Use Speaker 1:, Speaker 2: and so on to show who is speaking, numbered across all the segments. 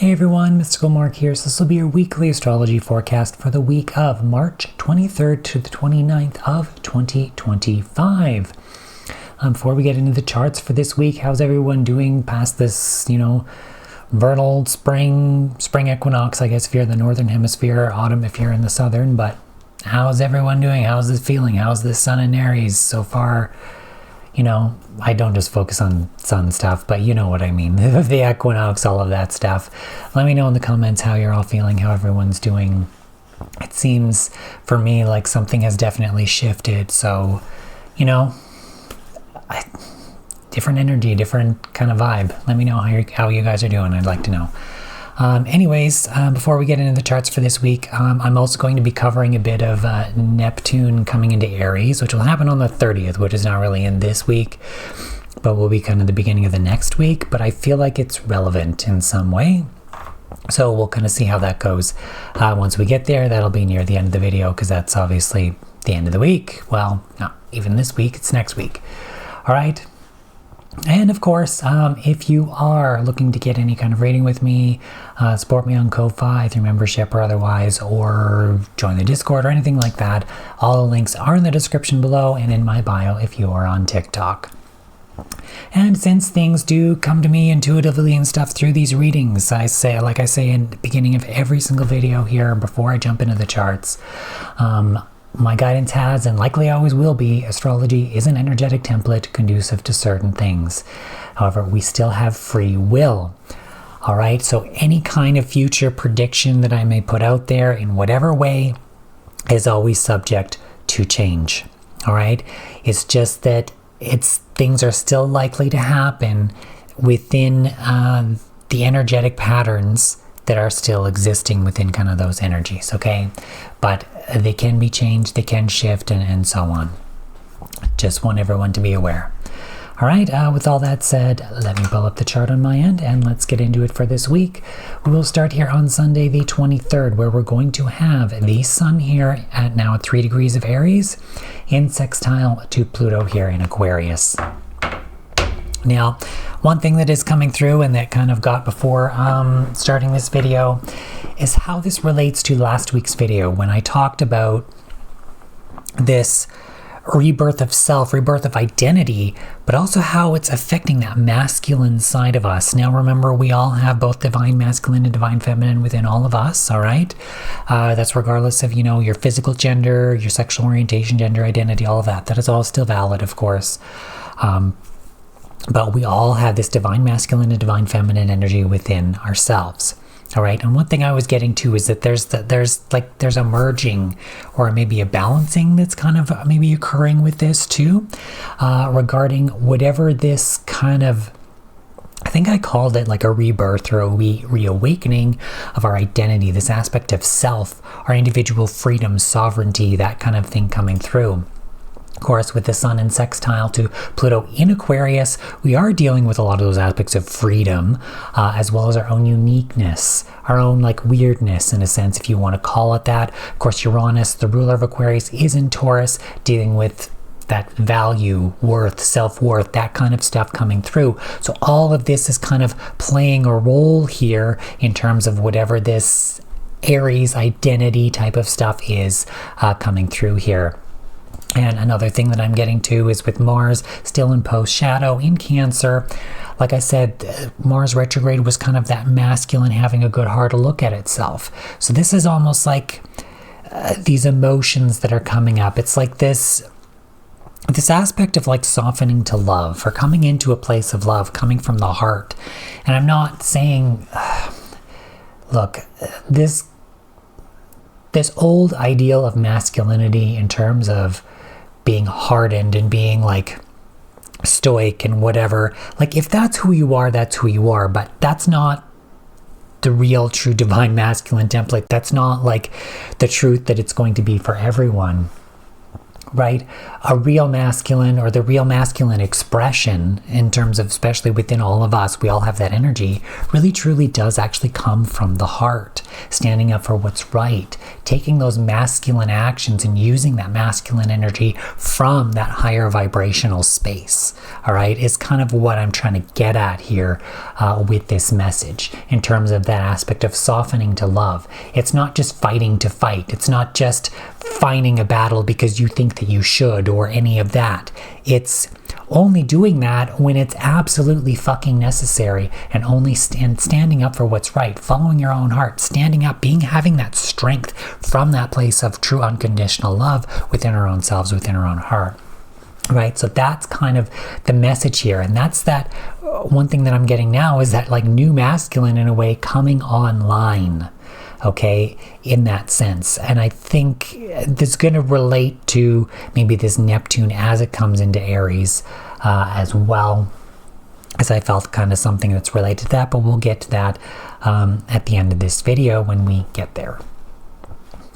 Speaker 1: Hey everyone, Mystical Mark here. So this will be your weekly astrology forecast for the week of March 23rd to the 29th of 2025. Before we get into the charts for this week, how's everyone doing past this, vernal spring equinox, I guess if you're in the northern hemisphere, autumn if you're in the southern, but how's everyone doing? How's this feeling? How's this sun in Aries so far? I don't just focus on sun stuff, but you know what I mean. The equinox, all of that stuff. Let me know in the comments how you're all feeling, how everyone's doing. It seems for me like something has definitely shifted. So, different energy, different kind of vibe. Let me know how you guys are doing. I'd like to know. Before we get into the charts for this week, I'm also going to be covering a bit of Neptune coming into Aries, which will happen on the 30th, which is not really in this week, but will be kind of the beginning of the next week. But I feel like it's relevant in some way. So we'll kind of see how that goes. Once we get there, that'll be near the end of the video because that's obviously the end of the week. Well, not even this week, it's next week. All right. And of course, if you are looking to get any kind of reading with me, support me on Ko-Fi through membership or otherwise, or join the Discord or anything like that, all the links are in the description below and in my bio if you are on TikTok. And since things do come to me intuitively and stuff through these readings, like I say in the beginning of every single video here before I jump into the charts, my guidance has, and likely always will be, astrology is an energetic template conducive to certain things. However, we still have free will. All right, so any kind of future prediction that I may put out there in whatever way is always subject to change. All right, it's just that things are still likely to happen within the energetic patterns that are still existing within kind of those energies, okay? But they can be changed, they can shift, and so on. Just want everyone to be aware. All right, with all that said, let me pull up the chart on my end, and let's get into it for this week. We will start here on Sunday the 23rd, where we're going to have the sun here at now 3 degrees of Aries, in sextile to Pluto here in Aquarius. Now, one thing that is coming through and that kind of got before starting this video is how this relates to last week's video when I talked about this rebirth of self, rebirth of identity, but also how it's affecting that masculine side of us. Now, remember, we all have both divine masculine and divine feminine within all of us, all right? That's regardless of, your physical gender, your sexual orientation, gender identity, all of that. That is all still valid, of course. But we all have this divine masculine and divine feminine energy within ourselves. All right. And one thing I was getting to is that there's a merging or maybe a balancing that's kind of maybe occurring with this too, regarding whatever this kind of, I think I called it like a rebirth or a reawakening of our identity, this aspect of self, our individual freedom, sovereignty, that kind of thing coming through. Of course, with the sun in sextile to Pluto in Aquarius, we are dealing with a lot of those aspects of freedom, as well as our own uniqueness, our own weirdness in a sense, if you want to call it that. Of course, Uranus, the ruler of Aquarius, is in Taurus, dealing with that value, worth, self-worth, that kind of stuff coming through. So all of this is kind of playing a role here in terms of whatever this Aries identity type of stuff is coming through here. And another thing that I'm getting to is with Mars still in post-shadow in Cancer. Like I said, Mars retrograde was kind of that masculine having a good heart to look at itself. So this is almost like these emotions that are coming up. It's like this aspect of softening to love, or coming into a place of love, coming from the heart. And I'm not saying, look, this old ideal of masculinity in terms of being hardened and being stoic and whatever, if that's who you are, that's who you are, but that's not the real true divine masculine template. That's not the truth that it's going to be for everyone. right? A real masculine, or the real masculine expression, in terms of, especially within all of us, we all have that energy, really truly does actually come from the heart, standing up for what's right, taking those masculine actions and using that masculine energy from that higher vibrational space. All right, is kind of what I'm trying to get at here with this message, in terms of that aspect of softening to love. It's not just fighting to fight. It's not just fighting a battle because you think that you should, or any of that. It's only doing that when it's absolutely fucking necessary, and only standing up for what's right, following your own heart, standing up, having that strength from that place of true unconditional love within our own selves, within our own heart. Right, so that's kind of the message here, and that's that one thing that I'm getting now, is that like new masculine in a way coming online, okay, in that sense. And I think this is going to relate to maybe this Neptune as it comes into Aries as well, as I felt kind of something that's related to that, but we'll get to that at the end of this video when we get there.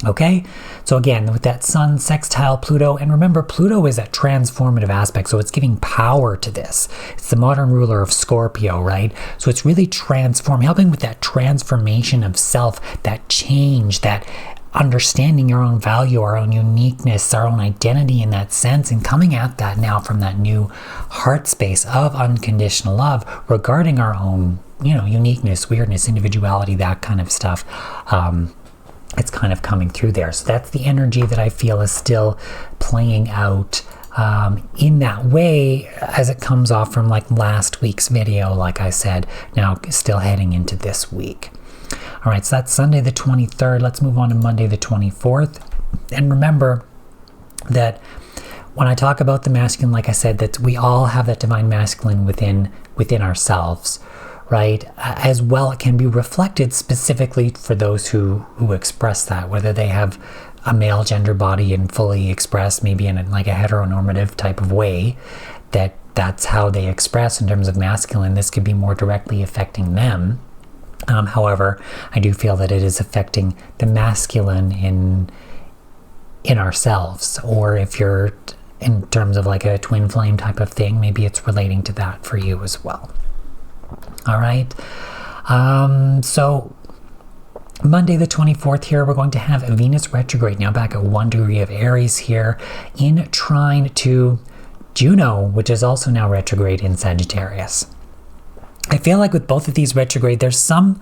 Speaker 1: Okay, so again, with that Sun sextile Pluto, and remember, Pluto is that transformative aspect, so it's giving power to this. It's the modern ruler of Scorpio, right? So it's really helping with that transformation of self, that change, that understanding your own value, our own uniqueness, our own identity in that sense, and coming at that now from that new heart space of unconditional love regarding our own, uniqueness, weirdness, individuality, that kind of stuff. It's kind of coming through there. So that's the energy that I feel is still playing out in that way, as it comes off from like last week's video, like I said, now still heading into this week. All right, so that's Sunday the 23rd. Let's move on to Monday the 24th. And remember that when I talk about the masculine, like I said, that we all have that divine masculine within ourselves. Right, as well, it can be reflected specifically for those who express that, whether they have a male gender body and fully express, maybe in like a heteronormative type of way, that's how they express in terms of masculine. This could be more directly affecting them. However, I do feel that it is affecting the masculine in ourselves, or if you're in terms of like a twin flame type of thing, maybe it's relating to that for you as well. All right, so Monday the 24th here, we're going to have a Venus retrograde, now back at 1 degree of Aries here, in trine to Juno, which is also now retrograde in Sagittarius. I feel like with both of these retrograde, there's some...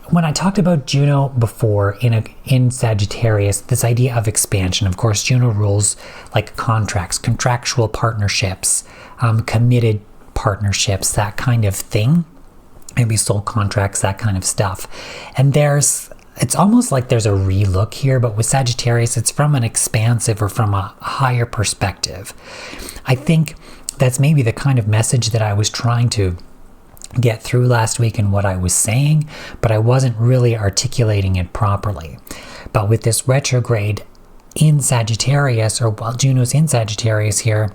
Speaker 1: When I talked about Juno before in Sagittarius, this idea of expansion, of course, Juno rules like contracts, contractual partnerships, committed partnerships, that kind of thing. Maybe soul contracts, that kind of stuff. And it's almost like there's a relook here, but with Sagittarius, it's from an expansive or from a higher perspective. I think that's maybe the kind of message that I was trying to get through last week in what I was saying, but I wasn't really articulating it properly. But with this retrograde in Sagittarius, or while Juno's in Sagittarius here,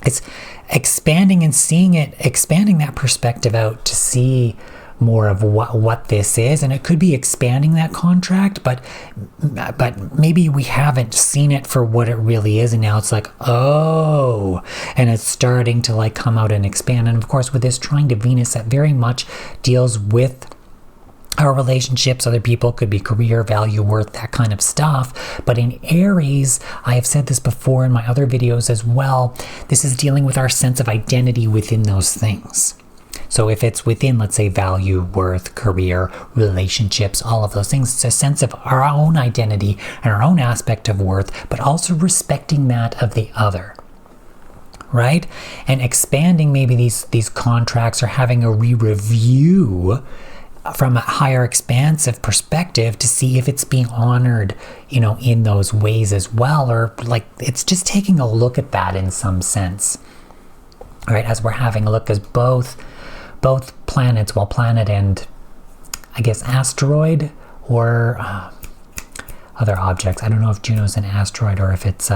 Speaker 1: it's expanding and seeing it, expanding that perspective out to see more of what this is. And it could be expanding that contract, but maybe we haven't seen it for what it really is, and now it's like, oh, and it's starting to like come out and expand. And of course, with this trine to Venus, that very much deals with our relationships. Other people, could be career, value, worth, that kind of stuff. But in Aries, I have said this before in my other videos as well, this is dealing with our sense of identity within those things. So if it's within, let's say, value, worth, career, relationships, all of those things, it's a sense of our own identity and our own aspect of worth, but also respecting that of the other, right? And expanding maybe these contracts, or having a re-review from a higher expansive perspective to see if it's being honored, in those ways as well, or like it's just taking a look at that in some sense, right? As we're having a look, as both planets, well, planet and I guess asteroid, or other objects. I don't know if Juno's an asteroid or if it's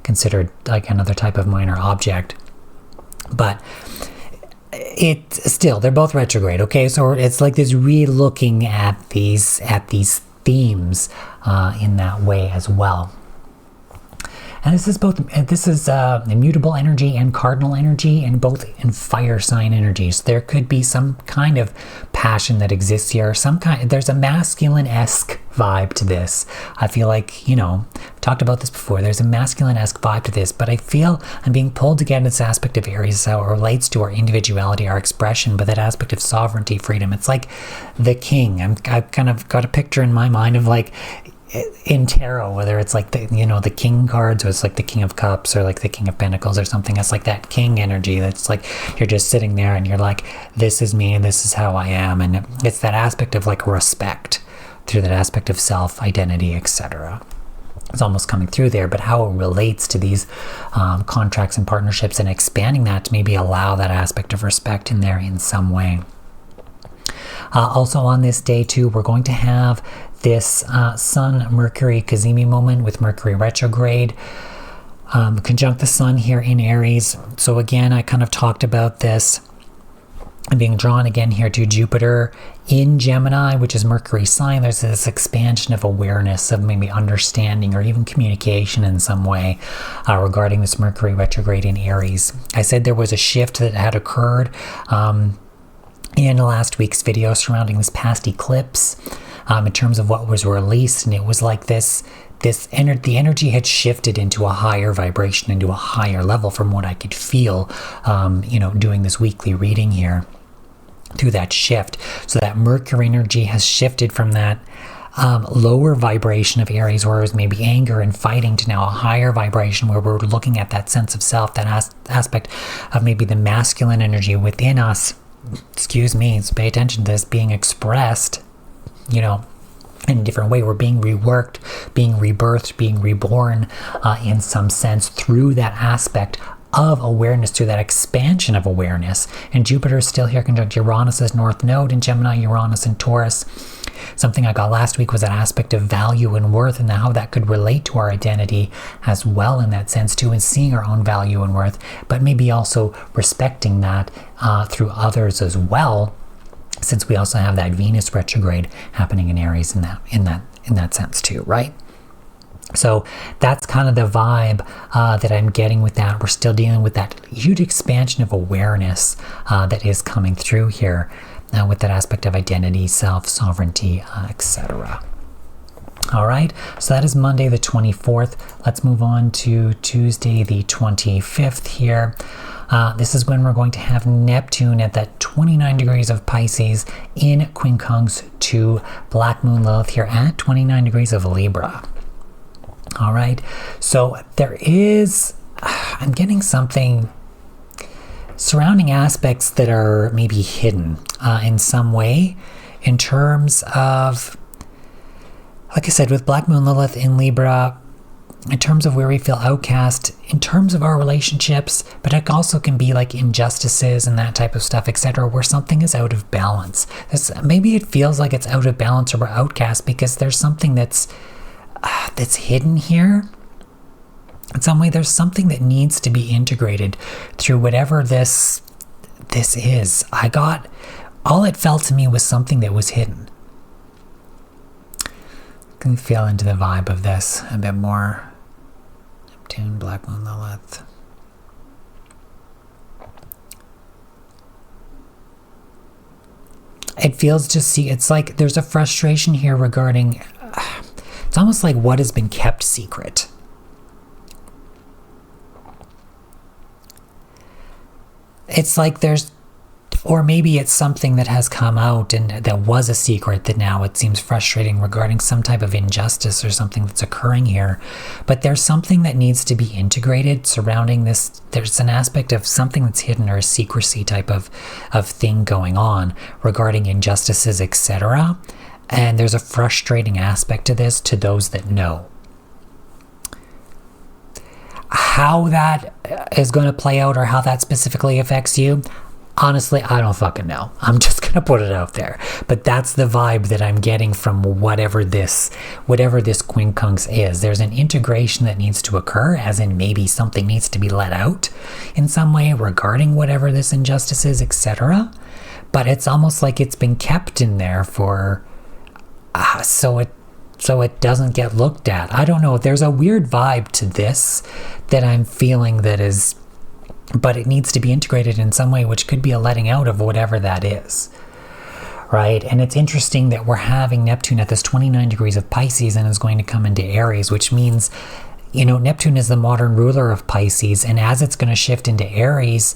Speaker 1: considered like another type of minor object, but they're both retrograde. Okay, so it's like this re-looking at these themes in that way as well. And this is immutable energy and cardinal energy, and both in fire sign energies. There could be some kind of passion that exists here. There's a masculine-esque vibe to this. I feel like, I've talked about this before. There's a masculine-esque vibe to this, but I feel I'm being pulled to get this aspect of Aries, how it relates to our individuality, our expression, but that aspect of sovereignty, freedom. It's like the king. I've kind of got a picture in my mind of like, in tarot, whether it's like the king cards, or it's like the king of cups, or like the king of pentacles or something. It's like that king energy that's like you're just sitting there and you're like, this is me and this is how I am. And it's that aspect of like respect through that aspect of self, identity, etc. It's almost coming through there, but how it relates to these contracts and partnerships, and expanding that to maybe allow that aspect of respect in there in some way. Also on this day too, we're going to have this Sun-Mercury Cazimi moment with Mercury retrograde, conjunct the Sun here in Aries. So again, I kind of talked about this. I'm being drawn again here to Jupiter in Gemini, which is Mercury sign. There's this expansion of awareness, of maybe understanding or even communication in some way regarding this Mercury retrograde in Aries. I said there was a shift that had occurred in last week's video surrounding this past eclipse, in terms of what was released, and it was like the energy had shifted into a higher vibration, into a higher level from what I could feel, doing this weekly reading here through that shift. So that Mercury energy has shifted from that lower vibration of Aries, where it was maybe anger and fighting, to now a higher vibration where we're looking at that sense of self, that aspect of maybe the masculine energy within us. So pay attention to this being expressed, in a different way. We're being reworked, being rebirthed, being reborn in some sense through that aspect of awareness, through that expansion of awareness. And Jupiter is still here conjunct Uranus's North Node in Gemini, Uranus and Taurus. Something I got last week was that aspect of value and worth, and how that could relate to our identity as well in that sense too, and seeing our own value and worth, but maybe also respecting that through others as well, since we also have that Venus retrograde happening in Aries in that sense too, right? So that's kind of the vibe that I'm getting with that. We're still dealing with that huge expansion of awareness that is coming through here with that aspect of identity, self, sovereignty, etc. All right, so that is Monday the 24th. Let's move on to Tuesday the 25th here. This is when we're going to have Neptune at that 29 degrees of Pisces in quincunx to Black Moon Lilith here at 29 degrees of Libra. All right, so there is, I'm getting something surrounding aspects that are maybe hidden in some way, in terms of, like I said, with Black Moon Lilith in Libra, in terms of where we feel outcast, in terms of our relationships, but it also can be like injustices and that type of stuff, etc., where something is out of balance. Maybe it feels like it's out of balance, or we're outcast because there's something that's hidden here. In some way, there's something that needs to be integrated through whatever this is. All it felt to me was something that was hidden. Can feel into the vibe of this a bit more. Neptune, Black Moon Lilith. It feels it's like there's a frustration here regarding, it's almost like what has been kept secret. It's like or maybe it's something that has come out and that was a secret that now it seems frustrating regarding some type of injustice or something that's occurring here. But there's something that needs to be integrated surrounding this. There's an aspect of something that's hidden, or a secrecy type of thing going on regarding injustices, etc. And there's a frustrating aspect to this to those that know. How that is going to play out, or how that specifically affects you, honestly, I don't fucking know. I'm just going to put it out there. But that's the vibe that I'm getting from whatever this quincunx is. There's an integration that needs to occur, as in maybe something needs to be let out in some way regarding whatever this injustice is, etc. But it's almost like it's been kept in there for... so so it doesn't get looked at. I don't know. There's a weird vibe to this that I'm feeling that is, but it needs to be integrated in some way, which could be a letting out of whatever that is. Right? And it's interesting that we're having Neptune at this 29 degrees of Pisces and is going to come into Aries, which means, Neptune is the modern ruler of Pisces. And as it's going to shift into Aries,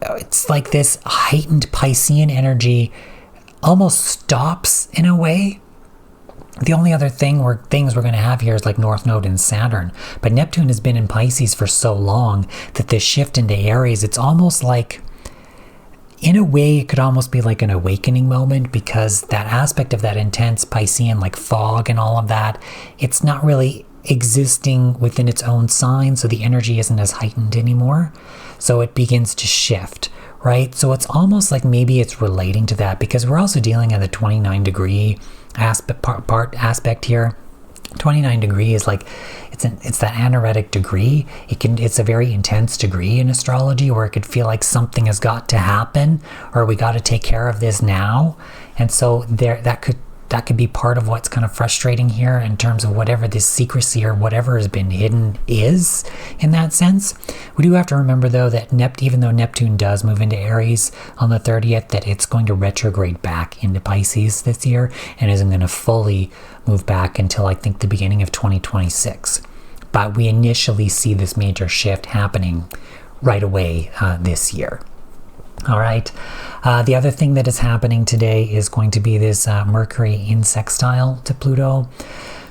Speaker 1: it's like this heightened Piscean energy almost stops in a way. The only other things we're going to have here is like North Node and Saturn. But Neptune has been in Pisces for so long that this shift into Aries, it's almost like, in a way, it could almost be like an awakening moment, because that aspect of that intense Piscean, like fog and all of that, it's not really existing within its own sign, so the energy isn't as heightened anymore. So it begins to shift, right? So it's almost like maybe it's relating to that, because we're also dealing at the 29 degree aspect here. 29 degree is like, it's that anaretic degree. It's a very intense degree in astrology, where it could feel like something has got to happen, or we got to take care of this now. And so that could be part of what's kind of frustrating here, in terms of whatever this secrecy or whatever has been hidden is, in that sense. We do have to remember, though, that even though Neptune does move into Aries on the 30th, that it's going to retrograde back into Pisces this year, and isn't going to fully move back until, I think, the beginning of 2026. But we initially see this major shift happening right away this year. All right. The other thing that is happening today is going to be this Mercury in sextile to Pluto.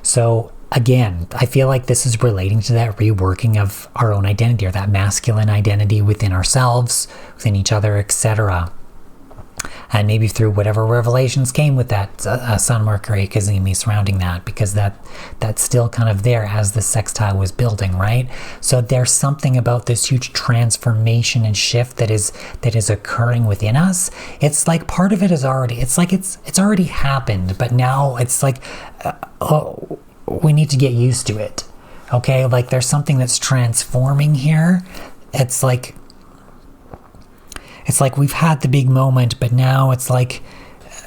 Speaker 1: So again, I feel like this is relating to that reworking of our own identity, or that masculine identity within ourselves, within each other, etc. And maybe through whatever revelations came with that Sun Mercury Cazimi surrounding that, because that's still kind of there as the sextile was building, right? So there's something about this huge transformation and shift that is occurring within us. It's like part of it is already, it's like it's already happened, but now it's like, we need to get used to it. Okay, like there's something that's transforming here. It's like we've had the big moment, but now it's like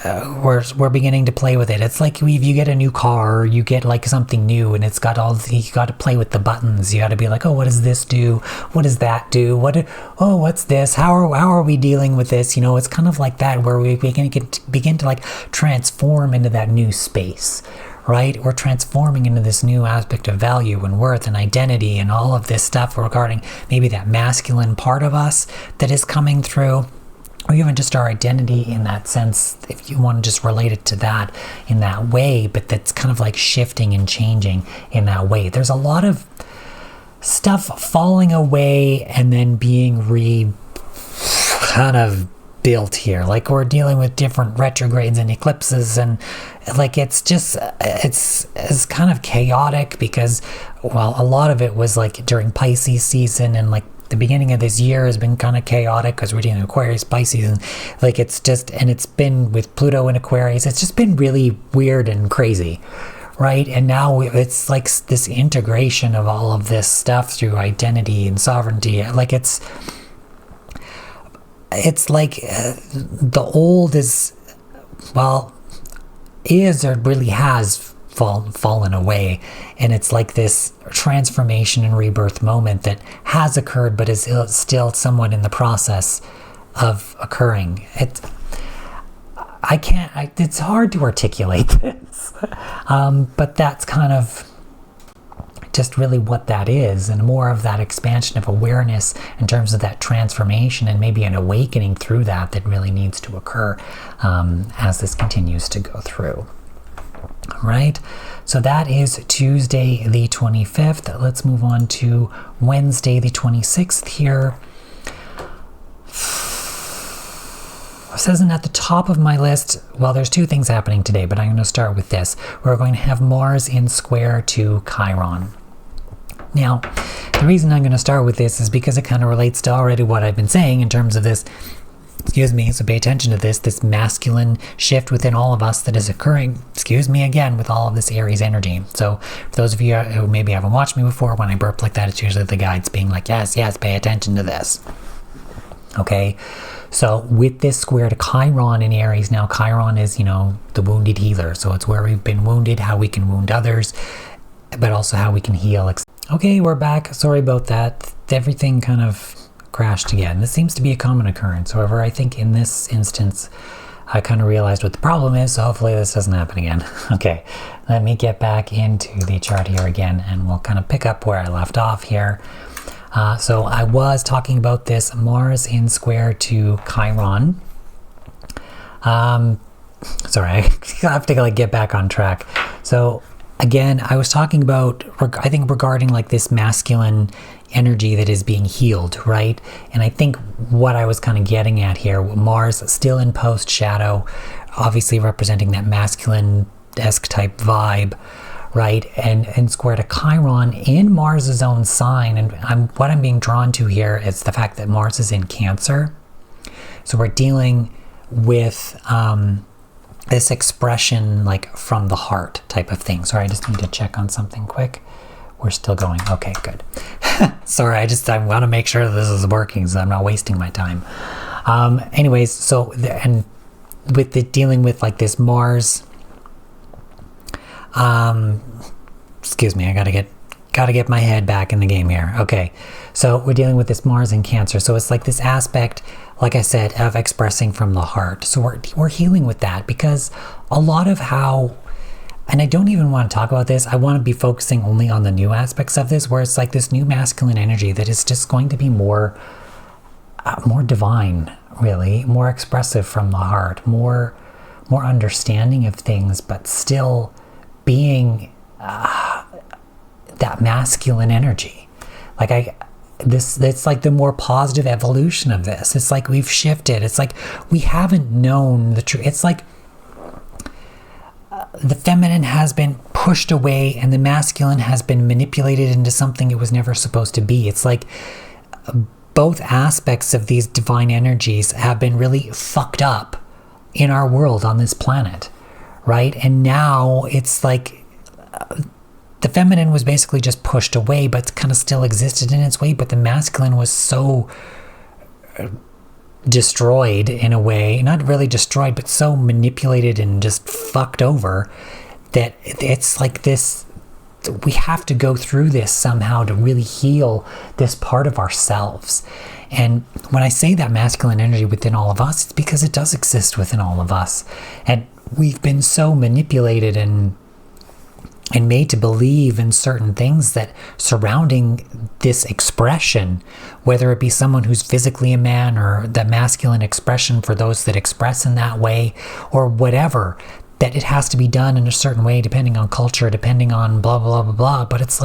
Speaker 1: we're beginning to play with it. It's like if you get a new car, or you get like something new, and it's got you got to play with the buttons. You got to be like, oh, what does this do? What does that do? What's this? How are we dealing with this? It's kind of like that, where we begin to like transform into that new space. Right? We're transforming into this new aspect of value and worth and identity and all of this stuff regarding maybe that masculine part of us that is coming through, or even just our identity in that sense, if you want to just relate it to that in that way, but that's kind of like shifting and changing in that way. There's a lot of stuff falling away and then being kind of built here. Like we're dealing with different retrogrades and eclipses, and like it's kind of chaotic, because a lot of it was like during Pisces season, and like the beginning of this year has been kind of chaotic because we're dealing with Aquarius, Pisces, and like it's been with Pluto in Aquarius, it's just been really weird and crazy, right? And now it's like this integration of all of this stuff through identity and sovereignty. Like it's like the old really has fallen away, and it's like this transformation and rebirth moment that has occurred, but is still somewhat in the process of occurring. It's hard to articulate this, but that's kind of just really what that is, and more of that expansion of awareness in terms of that transformation, and maybe an awakening through that really needs to occur as this continues to go through. All right, so that is Tuesday the 25th. Let's move on to Wednesday the 26th here. This isn't at the top of my list. Well, there's two things happening today, but I'm going to start with this. We're going to have Mars in square to Chiron. Now, the reason I'm going to start with this is because it kind of relates to already what I've been saying in terms of this, so pay attention to this masculine shift within all of us that is occurring, again, with all of this Aries energy. So for those of you who maybe haven't watched me before, when I burp like that, it's usually the guides being like, yes, pay attention to this. Okay, so with this square to Chiron in Aries, now Chiron is, the wounded healer. So it's where we've been wounded, how we can wound others, but also how we can heal. Okay, we're back. Sorry about that. Everything kind of crashed again. This seems to be a common occurrence. However, I think in this instance, I kind of realized what the problem is, so hopefully this doesn't happen again. Okay, let me get back into the chart here again, and we'll kind of pick up where I left off here. So I was talking about this Mars in square to Chiron. Sorry, I have to get back on track. So again, I was talking about, I think regarding this masculine energy that is being healed, right? And I think what I was kind of getting at here, Mars still in post shadow, obviously representing that masculine-esque type vibe, right? And square to Chiron in Mars's own sign. And what I'm being drawn to here is the fact that Mars is in Cancer. So we're dealing with this expression from the heart type of thing. Sorry, I just need to check on something quick. We're still going. Okay, good. Sorry, I want to make sure that this is working so I'm not wasting my time. Anyways, so and with dealing with this Mars. Excuse me, I gotta get my head back in the game here. Okay, so we're dealing with this Mars in Cancer. So it's this aspect, like I said, of expressing from the heart. So we're healing with that, because a lot of how, and I don't even want to talk about this, I want to be focusing only on the new aspects of this, where it's this new masculine energy that is just going to be more divine, really, more expressive from the heart, more understanding of things, but still being that masculine energy. It's the more positive evolution of this. It's we've shifted. It's we haven't known the truth. It's the feminine has been pushed away and the masculine has been manipulated into something it was never supposed to be. It's both aspects of these divine energies have been really fucked up in our world on this planet, right? And now it's the feminine was basically just pushed away, but kind of still existed in its way, but the masculine was so destroyed in a way, not really destroyed, but so manipulated and just fucked over that it's this, we have to go through this somehow to really heal this part of ourselves. And when I say that masculine energy within all of us, it's because it does exist within all of us. And we've been so manipulated and made to believe in certain things that surrounding this expression, whether it be someone who's physically a man or the masculine expression for those that express in that way or whatever, that it has to be done in a certain way depending on culture, depending on blah, blah, blah, blah. But it's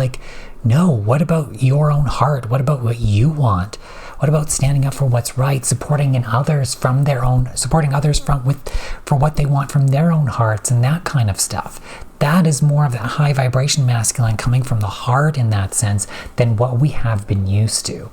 Speaker 1: no, what about your own heart? What about what you want? What about standing up for what's right, supporting others for what they want from their own hearts and that kind of stuff? That is more of that high vibration masculine coming from the heart in that sense than what we have been used to.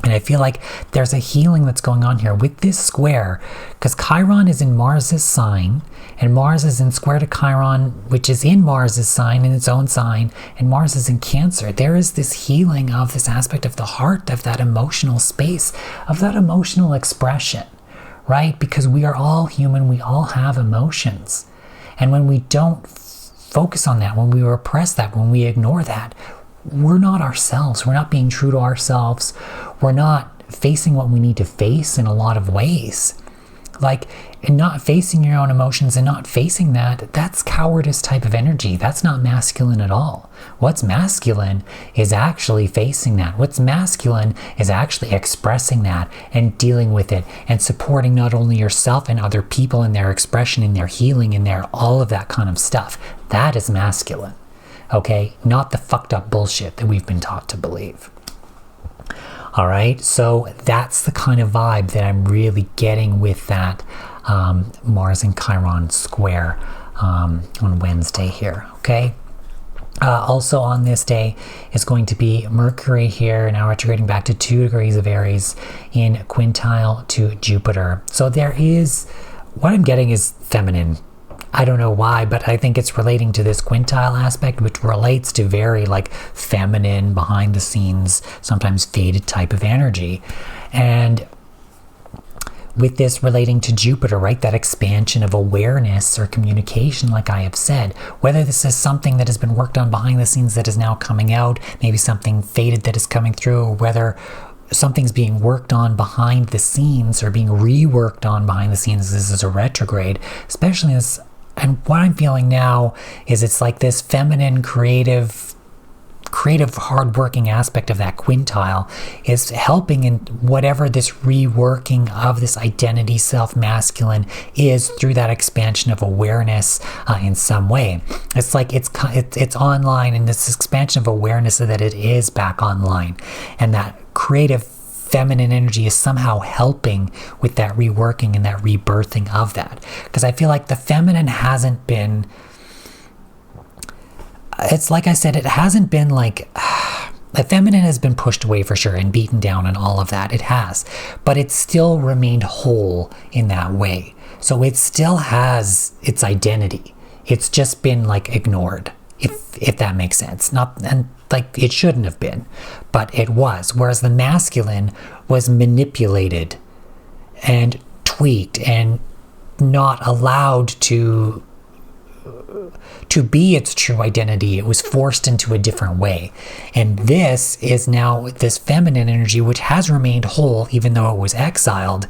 Speaker 1: And I feel there's a healing that's going on here with this square, because Chiron is in Mars's sign, and Mars is in square to Chiron, which is in Mars's sign, in its own sign, and Mars is in Cancer. There is this healing of this aspect of the heart, of that emotional space, of that emotional expression, right? Because we are all human, we all have emotions. And when we don't focus on that, when we repress that, when we ignore that, we're not ourselves. We're not being true to ourselves. We're not facing what we need to face in a lot of ways. And not facing your own emotions and not facing that's cowardice type of energy. That's not masculine at all. What's masculine is actually facing that. What's masculine is actually expressing that and dealing with it and supporting not only yourself and other people in their expression, in their healing, in their all of that kind of stuff. That is masculine. Okay, not the fucked up bullshit that we've been taught to believe. All right, so that's the kind of vibe that I'm really getting with that Mars and Chiron square on Wednesday here, okay? Also on this day is going to be Mercury here, now retrograding back to 2 degrees of Aries in quintile to Jupiter. So there is, what I'm getting is feminine. I don't know why, but I think it's relating to this quintile aspect, which relates to very feminine, behind the scenes, sometimes faded type of energy. And with this relating to Jupiter, right? That expansion of awareness or communication, like I have said, whether this is something that has been worked on behind the scenes that is now coming out, maybe something fated that is coming through, or whether something's being worked on behind the scenes or being reworked on behind the scenes. This is a retrograde, especially this. And what I'm feeling now is it's like this feminine, creative, hardworking aspect of that quintile is helping in whatever this reworking of this identity, self-masculine is through that expansion of awareness in some way. It's like it's online, and this expansion of awareness so that it is back online, and that creative feminine energy is somehow helping with that reworking and that rebirthing of that. Because I feel like the feminine hasn't been, it's like I said, it hasn't been like, the feminine has been pushed away for sure and beaten down and all of that. It has. But it still remained whole in that way. So it still has its identity. It's just been like ignored, if that makes sense. And like it shouldn't have been, but it was. Whereas the masculine was manipulated and tweaked and not allowed to be its true identity. It was forced into a different way. And this is now this feminine energy, which has remained whole, even though it was exiled,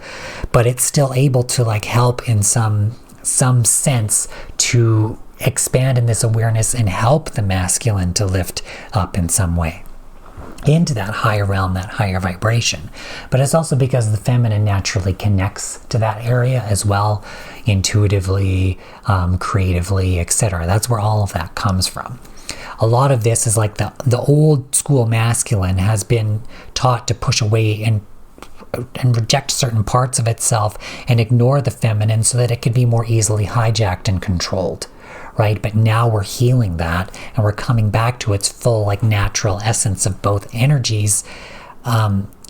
Speaker 1: but it's still able to like help in some sense to expand in this awareness and help the masculine to lift up in some way into that higher realm, that higher vibration. But it's also because the feminine naturally connects to that area as well, intuitively, creatively, etc. That's where all of that comes from. A lot of this is like the old school masculine has been taught to push away and reject certain parts of itself and ignore the feminine so that it could be more easily hijacked and controlled. Right? But now we're healing that, and we're coming back to its full, like, natural essence of both energies,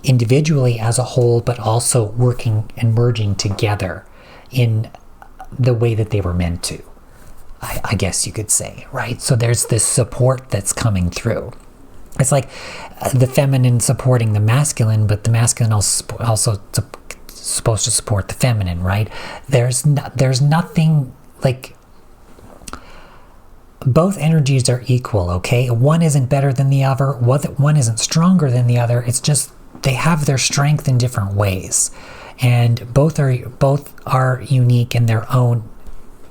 Speaker 1: individually as a whole, but also working and merging together in the way that they were meant to, I guess you could say, right? So there's this support that's coming through. It's like the feminine supporting the masculine, but the masculine also supposed to support the feminine, right? There's nothing like. Both energies are equal, okay? One isn't better than the other. One isn't stronger than the other. It's just they have their strength in different ways, and both are unique in their own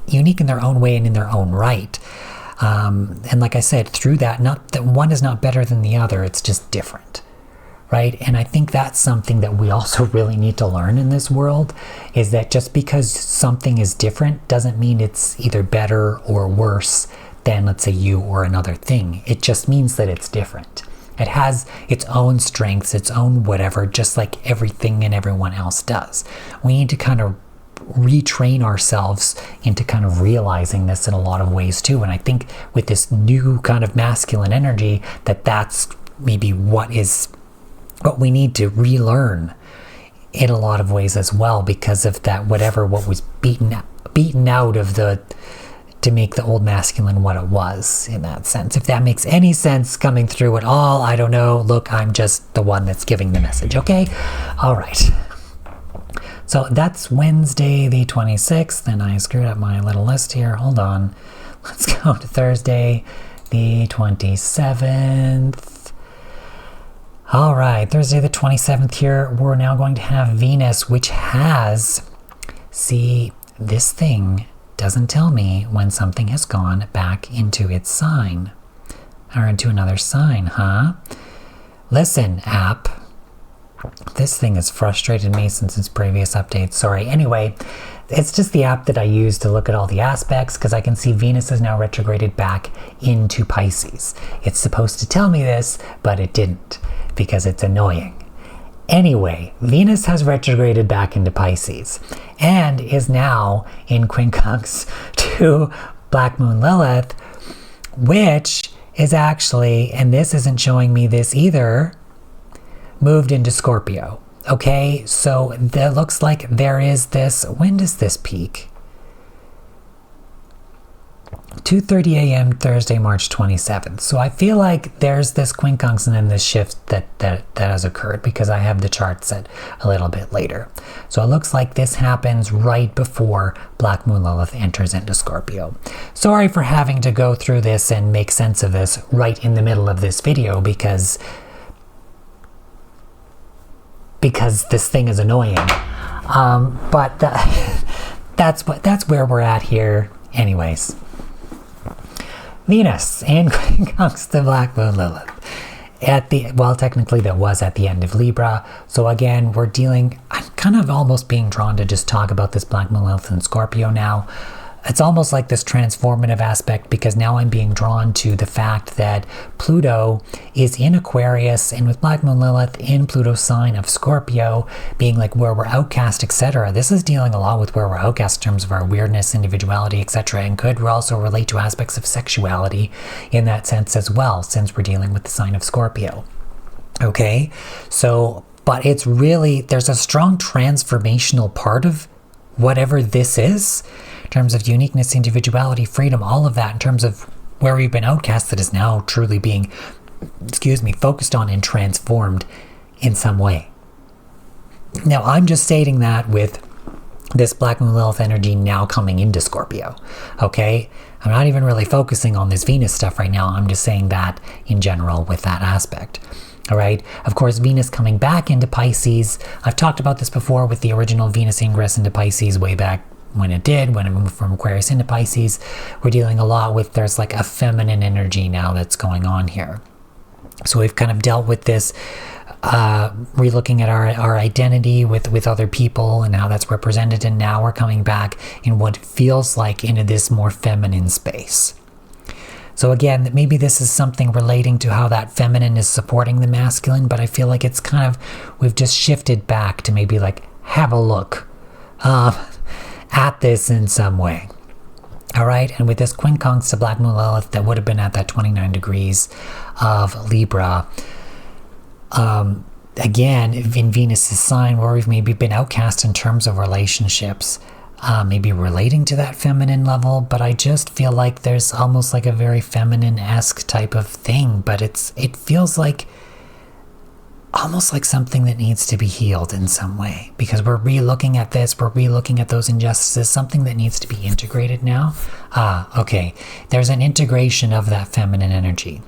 Speaker 1: way and in their own right. And like I said, through that, not that one is not better than the other. It's just different, right? And I think that's something that we also really need to learn in this world, is that just because something is different doesn't mean it's either better or worse than, let's say, you or another thing. It just means that it's different. It has its own strengths, its own whatever, just like everything and everyone else does. We need to kind of retrain ourselves into kind of realizing this in a lot of ways too. And I think with this new kind of masculine energy, that's maybe what we need to relearn in a lot of ways as well, because of that what was beaten out of to make the old masculine what it was, in that sense. If that makes any sense coming through at all, I don't know. Look, I'm just the one that's giving the message, okay? All right. So that's Wednesday the 26th, and I screwed up my little list here. Hold on. Let's go to Thursday the 27th. All right, Thursday the 27th here, we're now going to have Venus, which has, see, this thing doesn't tell me when something has gone back into its sign, or into another sign, huh? Listen, app, this thing has frustrated me since its previous update. Sorry. Anyway, it's just the app that I use to look at all the aspects, because I can see Venus is now retrograded back into Pisces. It's supposed to tell me this, but it didn't, because it's annoying. Anyway, Venus has retrograded back into Pisces and is now in quincunx to Black Moon Lilith, which is actually, and this isn't showing me this either, moved into Scorpio. Okay, so that looks like there is this, when does this peak? 2:30 a.m. Thursday, March 27th. So I feel like there's this quincunx and then this shift that has occurred, because I have the chart set a little bit later. So it looks like this happens right before Black Moon Lilith enters into Scorpio. Sorry for having to go through this and make sense of this right in the middle of this video, because this thing is annoying. But that's where we're at here anyways. Venus and quincunx to Black Moon Lilith. Technically that was at the end of Libra. So again, I'm kind of almost being drawn to just talk about this Black Moon Lilith in Scorpio now. It's almost like this transformative aspect, because now I'm being drawn to the fact that Pluto is in Aquarius, and with Black Moon Lilith in Pluto's sign of Scorpio, being like where we're outcast, etc. This is dealing a lot with where we're outcast in terms of our weirdness, individuality, etc. And could also relate to aspects of sexuality in that sense as well, since we're dealing with the sign of Scorpio. Okay, so, but it's really, there's a strong transformational part of whatever this is, in terms of uniqueness, individuality, freedom, all of that, in terms of where we've been outcast, that is now truly being, focused on and transformed in some way. Now, I'm just stating that with this Black Moon Lilith energy now coming into Scorpio, okay? I'm not even really focusing on this Venus stuff right now. I'm just saying that in general with that aspect. All right. Of course, Venus coming back into Pisces. I've talked about this before with the original Venus ingress into Pisces way back when it moved from Aquarius into Pisces. We're dealing a lot with, there's like a feminine energy now that's going on here. So we've kind of dealt with this, relooking at our identity with other people and how that's represented. And now we're coming back in what feels like into this more feminine space. So again, maybe this is something relating to how that feminine is supporting the masculine, but I feel like it's kind of, we've just shifted back to maybe like have a look at this in some way. All right, and with this quincunx to Black Moon Lilith that would have been at that 29 degrees of Libra, again, in Venus's sign, where we've maybe been outcast in terms of relationships, maybe relating to that feminine level, but I just feel like there's almost like a very feminine-esque type of thing, but it feels like almost like something that needs to be healed in some way, because we're re-looking at this, we're re-looking at those injustices, something that needs to be integrated now. Okay, there's an integration of that feminine energy.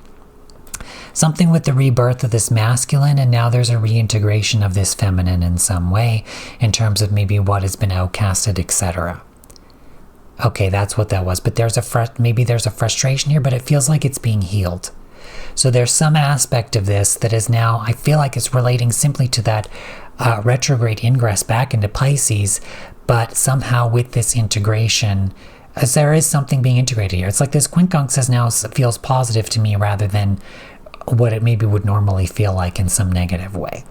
Speaker 1: Something with the rebirth of this masculine, and now there's a reintegration of this feminine in some way, in terms of maybe what has been outcasted, etc. Okay, that's what that was, but maybe there's a frustration here, but it feels like it's being healed. So there's some aspect of this that is now, I feel like it's relating simply to that retrograde ingress back into Pisces, but somehow with this integration, as there is something being integrated here. It's like this quincunx now feels positive to me rather than what it maybe would normally feel like in some negative way.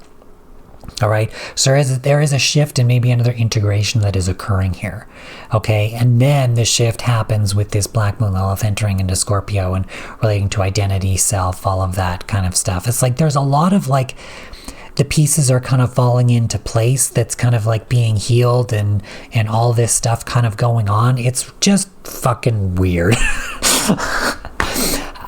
Speaker 1: All right, so there is a shift and maybe another integration that is occurring here. Okay, and then the shift happens with this Black Moon Lilith entering into Scorpio and relating to identity, self, all of that kind of stuff. It's like there's a lot of like, the pieces are kind of falling into place, that's kind of like being healed and all this stuff kind of going on. It's just fucking weird.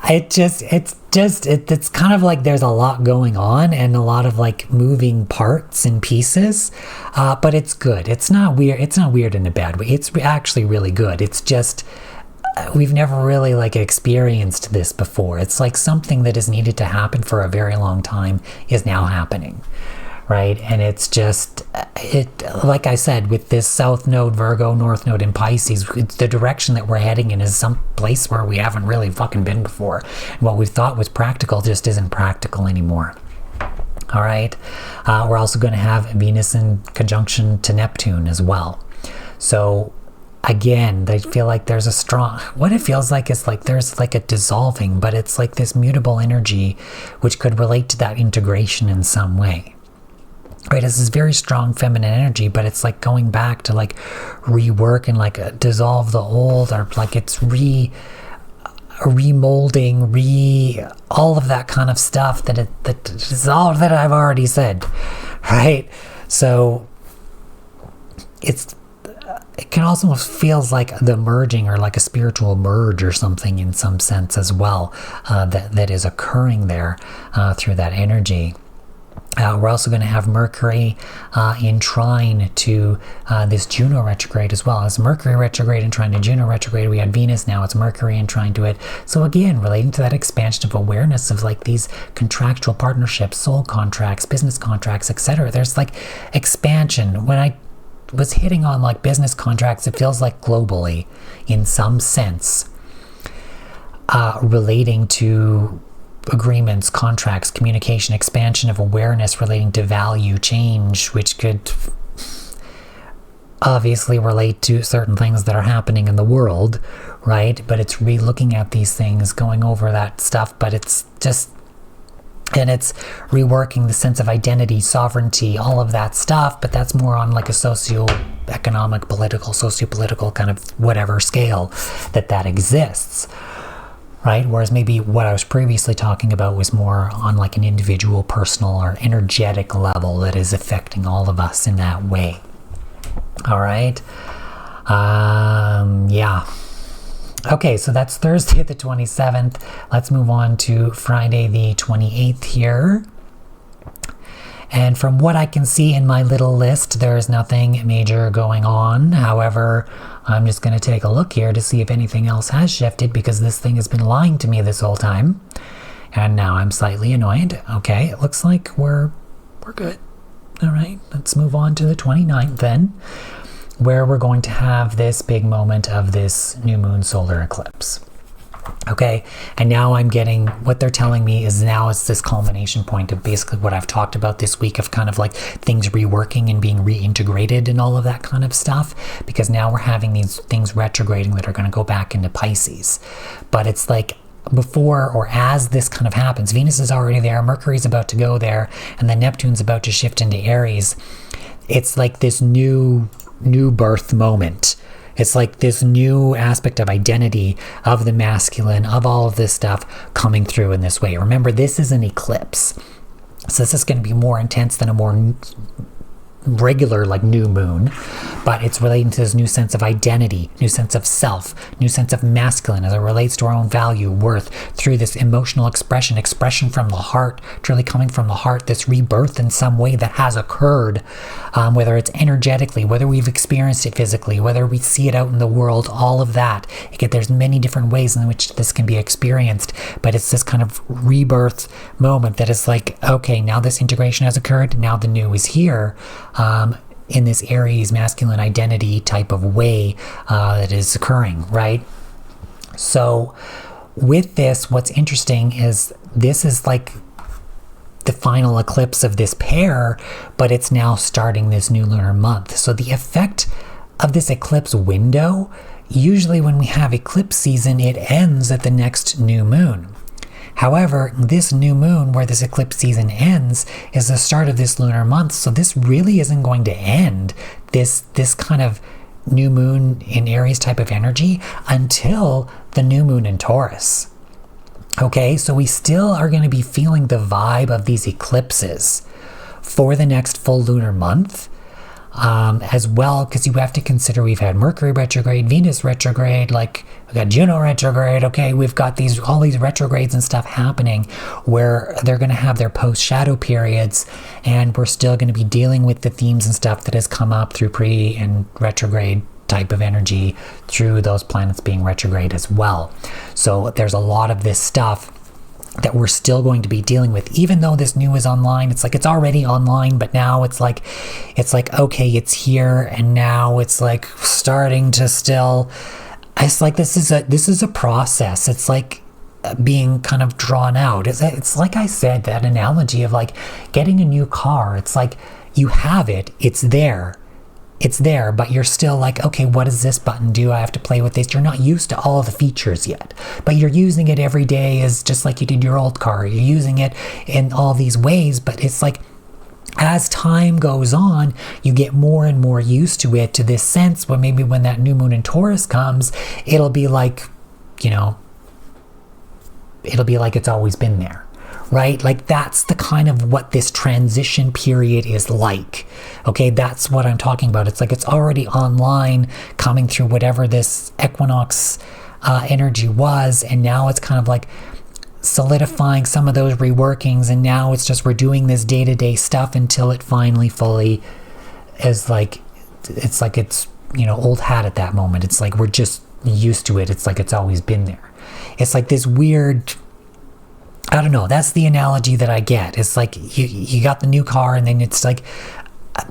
Speaker 1: It's kind of like there's a lot going on and a lot of like moving parts and pieces, but it's good. It's not weird. It's not weird in a bad way. It's actually really good. It's just, we've never really like experienced this before. It's like something that is needed to happen for a very long time is now happening. Right, and it's just, like I said, with this South Node, Virgo, North Node in Pisces, the direction that we're heading in is some place where we haven't really fucking been before. And what we thought was practical just isn't practical anymore. All right, we're also going to have Venus in conjunction to Neptune as well. So again, I feel like there's a strong, what it feels like is like there's like a dissolving, but it's like this mutable energy which could relate to that integration in some way. Right, it's this very strong feminine energy, but it's like going back to like rework and like dissolve the old, or like it's remolding, all of that kind of stuff that is all that I've already said, right? So it can also feels like the merging, or like a spiritual merge or something in some sense as well, that is occurring there through that energy. We're also going to have Mercury in trine to this Juno retrograde as well. As Mercury retrograde and trine to Juno retrograde, we had Venus, now it's Mercury in trine to it. So again, relating to that expansion of awareness of like these contractual partnerships, soul contracts, business contracts, etc. There's like expansion. When I was hitting on like business contracts, it feels like globally in some sense, relating to agreements, contracts, communication, expansion of awareness relating to value change, which could obviously relate to certain things that are happening in the world, right? But it's re-looking at these things, going over that stuff, but it's just, and it's reworking the sense of identity, sovereignty, all of that stuff, but that's more on like a socio-economic, political, socio-political kind of whatever scale that exists. Right? Whereas maybe what I was previously talking about was more on like an individual, personal, or energetic level that is affecting all of us in that way. All right. Yeah. Okay, so that's Thursday the 27th. Let's move on to Friday the 28th here. And from what I can see in my little list, there is nothing major going on. However, I'm just going to take a look here to see if anything else has shifted, because this thing has been lying to me this whole time. And now I'm slightly annoyed. Okay, it looks like we're good. All right, let's move on to the 29th then, where we're going to have this big moment of this new moon solar eclipse. Okay, and now I'm getting, what they're telling me is now it's this culmination point of basically what I've talked about this week of kind of like things reworking and being reintegrated and all of that kind of stuff, because now we're having these things retrograding that are going to go back into Pisces. But it's like before or as this kind of happens, Venus is already there, Mercury's about to go there, and then Neptune's about to shift into Aries. It's like this new birth moment. It's like this new aspect of identity, of the masculine, of all of this stuff coming through in this way. Remember, this is an eclipse. So this is going to be more intense than a more regular like new moon, but it's relating to this new sense of identity, new sense of self, new sense of masculine as it relates to our own value, worth, through this emotional expression from the heart, truly coming from the heart, this rebirth in some way that has occurred, whether it's energetically, whether we've experienced it physically, whether we see it out in the world, all of that. Again, there's many different ways in which this can be experienced, but it's this kind of rebirth moment that is like, okay, now this integration has occurred, now the new is here. In this Aries masculine identity type of way that is occurring, right? So with this, what's interesting is this is like the final eclipse of this pair, but it's now starting this new lunar month. So the effect of this eclipse window, usually when we have eclipse season, it ends at the next new moon. However, this new moon where this eclipse season ends is the start of this lunar month, so this really isn't going to end, this kind of new moon in Aries type of energy, until the new moon in Taurus. Okay, so we still are going to be feeling the vibe of these eclipses for the next full lunar month. As well, because you have to consider we've had Mercury retrograde, Venus retrograde, like we got Juno retrograde. Okay, we've got all these retrogrades and stuff happening where they're going to have their post-shadow periods, and we're still going to be dealing with the themes and stuff that has come up through pre and retrograde type of energy through those planets being retrograde as well. So there's a lot of this stuff that we're still going to be dealing with, even though this new is online. It's like it's already online, but now it's like okay, it's here, and now it's like starting to still. It's like this is a process. It's like being kind of drawn out. It's like I said, that analogy of like getting a new car. It's like you have it, it's there, but you're still like, okay, what does this button do? I have to play with this. You're not used to all of the features yet, but you're using it every day as just like you did your old car. You're using it in all these ways, but it's like as time goes on, you get more and more used to it, to this sense where maybe when that new moon in Taurus comes, it'll be like, it'll be like it's always been there. right? Like that's the kind of what this transition period is like. Okay, that's what I'm talking about. It's like it's already online, coming through whatever this equinox energy was, and now it's kind of like solidifying some of those reworkings, and now it's just we're doing this day-to-day stuff until it finally fully is like it's you know, old hat at that moment. It's like we're just used to it. It's like it's always been there. It's like this weird, I don't know, that's the analogy that I get. It's like you got the new car, and then it's like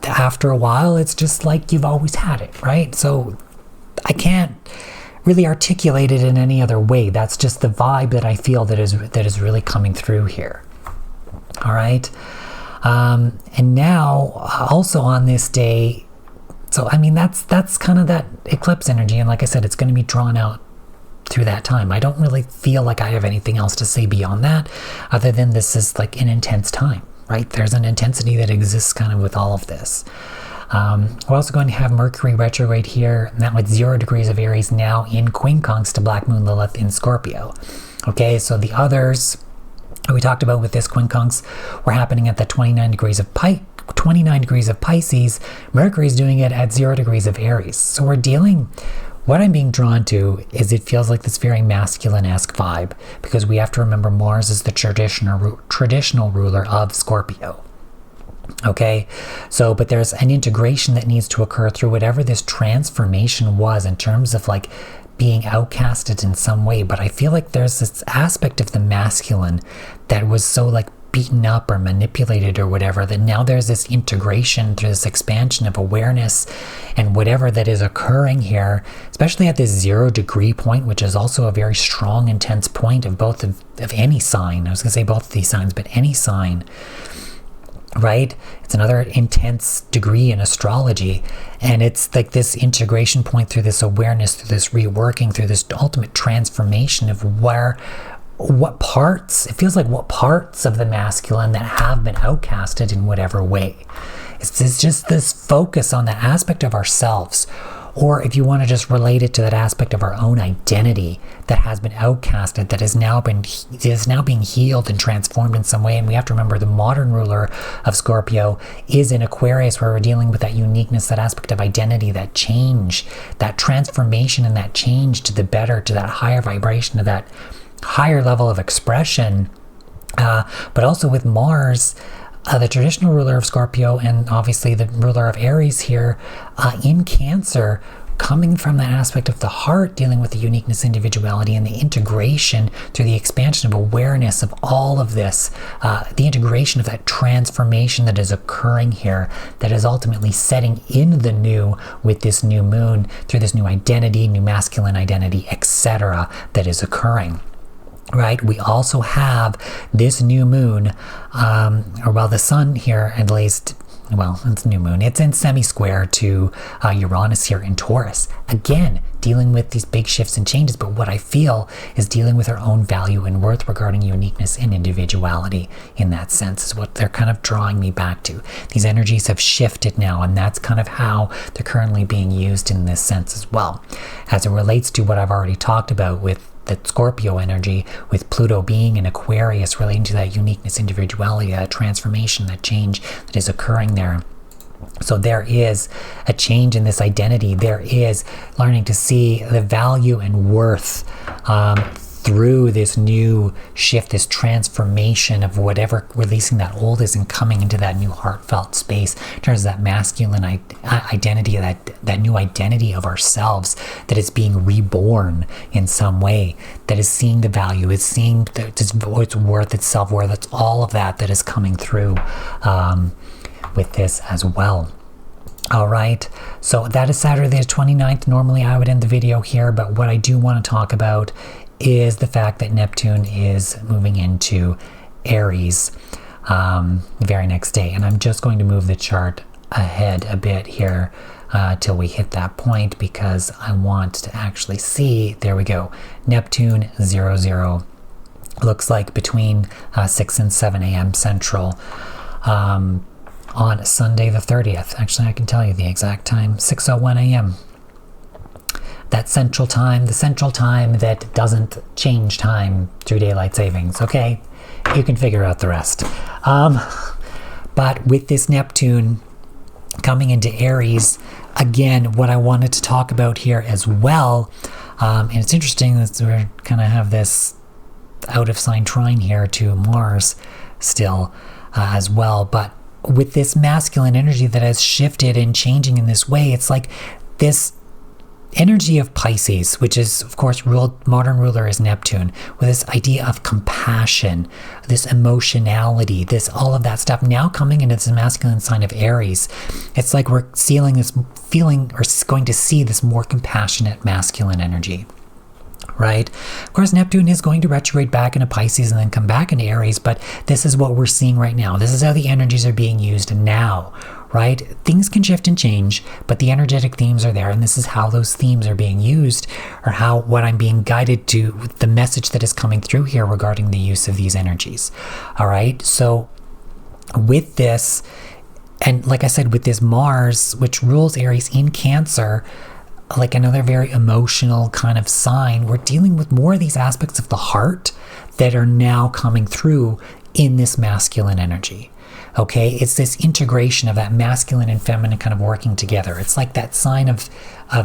Speaker 1: after a while it's just like you've always had it, right? So I can't really articulate it in any other way. That's just the vibe that I feel that is really coming through here. All right. And now also on this day, so I mean that's kind of that eclipse energy, and like I said, it's going to be drawn out through that time. I don't really feel like I have anything else to say beyond that, other than this is like an intense time, right? There's an intensity that exists kind of with all of this. We're also going to have Mercury retrograde here, now with 0 degrees of Aries, now in quincunx to Black Moon Lilith in Scorpio. Okay, so the others we talked about with this quincunx were happening at the 29 degrees of Pisces. Mercury's doing it at 0 degrees of Aries. So we're dealing, what I'm being drawn to is it feels like this very masculine-esque vibe, because we have to remember Mars is the traditional ruler of Scorpio. Okay, so but there's an integration that needs to occur through whatever this transformation was in terms of like being outcasted in some way. But I feel like there's this aspect of the masculine that was so like beaten up or manipulated or whatever, that now there's this integration through this expansion of awareness and whatever that is occurring here, especially at this 0 degree point, which is also a very strong, intense point of both of any sign. I was gonna say both of these signs, but any sign, right? It's another intense degree in astrology, and it's like this integration point through this awareness, through this reworking, through this ultimate transformation of what parts, it feels like what parts of the masculine that have been outcasted in whatever way. It's just this focus on that aspect of ourselves, or if you want to just relate it to that aspect of our own identity that has been outcasted, that is now being healed and transformed in some way. And we have to remember the modern ruler of Scorpio is in Aquarius, where we're dealing with that uniqueness, that aspect of identity, that change, that transformation, and that change to the better, to that higher vibration, to that higher level of expression. But also with Mars, the traditional ruler of Scorpio, and obviously the ruler of Aries here in Cancer, coming from that aspect of the heart, dealing with the uniqueness, individuality, and the integration through the expansion of awareness of all of this, the integration of that transformation that is occurring here, that is ultimately setting in the new with this new moon, through this new identity, new masculine identity, etc., that is occurring. Right, we also have this new moon, the sun here, at least, well, it's new moon. It's in semi-square to Uranus here in Taurus. Again, dealing with these big shifts and changes, but what I feel is dealing with our own value and worth regarding uniqueness and individuality in that sense is what they're kind of drawing me back to. These energies have shifted now, and that's kind of how they're currently being used in this sense as well. As it relates to what I've already talked about with that Scorpio energy, with Pluto being in Aquarius, relating to that uniqueness, individuality, that transformation, that change that is occurring there. So there is a change in this identity. There is learning to see the value and worth through this new shift, this transformation of whatever, releasing that old is and coming into that new heartfelt space in terms of that masculine identity, that new identity of ourselves that is being reborn in some way, that is seeing the value, is seeing its worth, its self-worth. It's all of that is coming through with this as well. All right, so that is Saturday the 29th. Normally I would end the video here, but what I do want to talk about is the fact that Neptune is moving into Aries the very next day. And I'm just going to move the chart ahead a bit here till we hit that point, because I want to actually see, there we go, Neptune 00, looks like between 6 and 7 a.m. Central on Sunday the 30th. Actually, I can tell you the exact time, 6:01 a.m. that central time, the central time that doesn't change time through daylight savings, okay? You can figure out the rest. But with this Neptune coming into Aries, again, what I wanted to talk about here as well, and it's interesting that we kind of have this out of sign trine here to Mars still as well, but with this masculine energy that has shifted and changing in this way, it's like this energy of Pisces, which is, of course, modern ruler is Neptune, with this idea of compassion, this emotionality, this all of that stuff now coming into this masculine sign of Aries. It's like we're feeling or going to see this more compassionate masculine energy. Right? Of course, Neptune is going to retrograde back into Pisces and then come back into Aries, but this is what we're seeing right now. This is how the energies are being used now, right? Things can shift and change, but the energetic themes are there, and this is how those themes are being used, or what I'm being guided to, the message that is coming through here regarding the use of these energies. All right? So with this, and like I said, with this Mars, which rules Aries in Cancer, like another very emotional kind of sign, we're dealing with more of these aspects of the heart that are now coming through in this masculine energy. Okay, it's this integration of that masculine and feminine kind of working together. It's like that sign of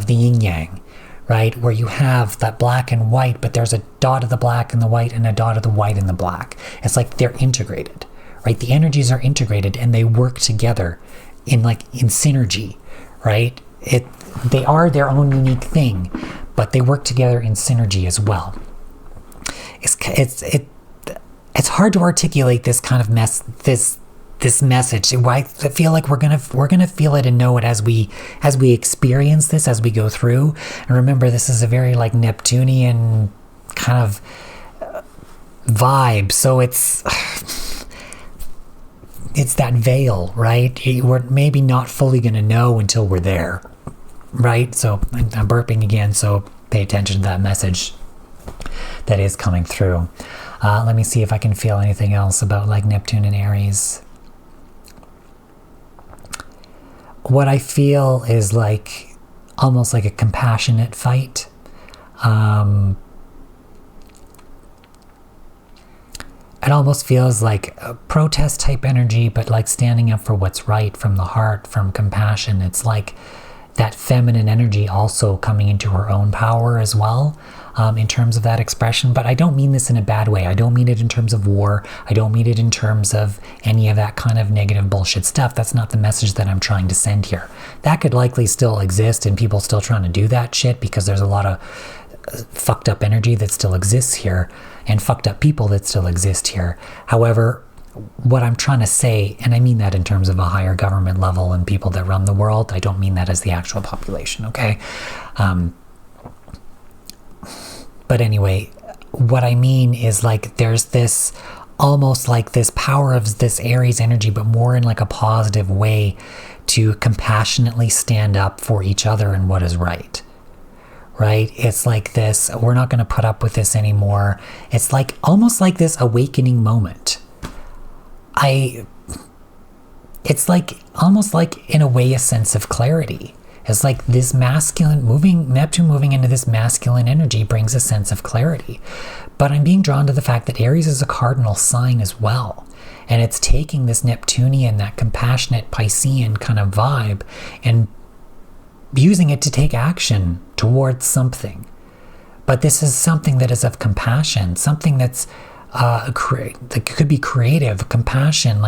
Speaker 1: the yin yang, right? Where you have that black and white, but there's a dot of the black and the white and a dot of the white and the black. It's like they're integrated, right? The energies are integrated and they work together in synergy, right? They are their own unique thing, but they work together in synergy as well. It's hard to articulate this kind of this message. I feel like we're gonna feel it and know it as we experience this, as we go through. And remember, this is a very Neptunian kind of vibe. So it's that veil, right? We're maybe not fully gonna know until we're there. Right? So I'm burping again, so pay attention to that message that is coming through. Let me see if I can feel anything else about Neptune and Aries. What I feel is almost like a compassionate fight. It almost feels like a protest type energy, but standing up for what's right from the heart, from compassion. It's like that feminine energy also coming into her own power as well, in terms of that expression. But I don't mean this in a bad way. I don't mean it in terms of war. I don't mean it in terms of any of that kind of negative bullshit stuff. That's not the message that I'm trying to send here. That could likely still exist and people still trying to do that shit because there's a lot of fucked up energy that still exists here and fucked up people that still exist here. However, what I'm trying to say, and I mean that in terms of a higher government level and people that run the world, I don't mean that as the actual population, okay? But anyway, what I mean is there's this almost this power of this Aries energy, but more in a positive way to compassionately stand up for each other and what is right. Right? It's this, we're not going to put up with this anymore. It's almost this awakening moment. It's almost in a way a sense of clarity. It's this masculine Neptune moving into this masculine energy brings a sense of clarity. But I'm being drawn to the fact that Aries is a cardinal sign as well. And it's taking this Neptunian, that compassionate Piscean kind of vibe, and using it to take action towards something. But this is something that is of compassion, something that's that could be creative, compassion.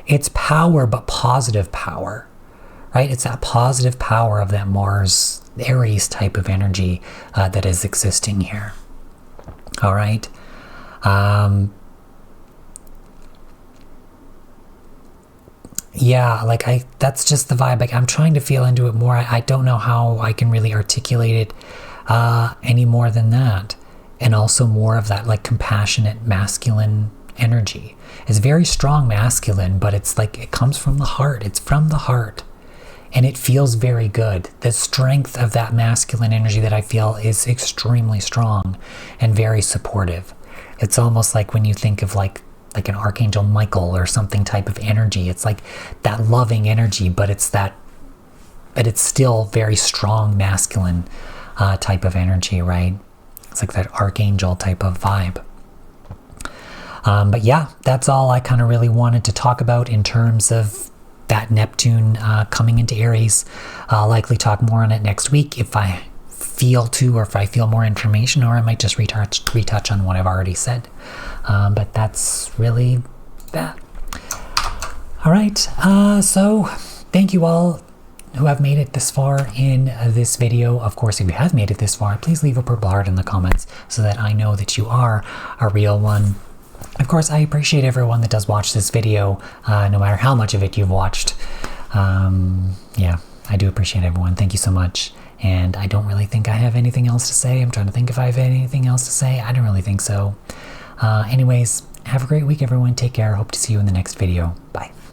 Speaker 1: It's power, but positive power, right? It's that positive power of that Mars Aries type of energy that is existing here. All right. Yeah, that's just the vibe. I'm trying to feel into it more. I don't know how I can really articulate it any more than that. And also more of that compassionate masculine energy. It's very strong masculine, but it's it comes from the heart. It's from the heart. And it feels very good. The strength of that masculine energy that I feel is extremely strong and very supportive. It's almost when you think of an Archangel Michael or something type of energy. It's that loving energy, but it's still very strong masculine type of energy, right? It's like that archangel type of vibe. But yeah, that's all I kind of really wanted to talk about in terms of that Neptune coming into Aries. I'll likely talk more on it next week if I feel to, or if I feel more information, or I might just retouch on what I've already said. But that's really that. All right, so thank you all who have made it this far in this video. Of course, if you have made it this far, please leave a purple heart in the comments so that I know that you are a real one. Of course, I appreciate everyone that does watch this video, no matter how much of it you've watched. Yeah, I do appreciate everyone. Thank you so much. And I don't really think I have anything else to say. I'm trying to think if I have anything else to say. I don't really think so. Anyways, have a great week, everyone. Take care. Hope to see you in the next video. Bye.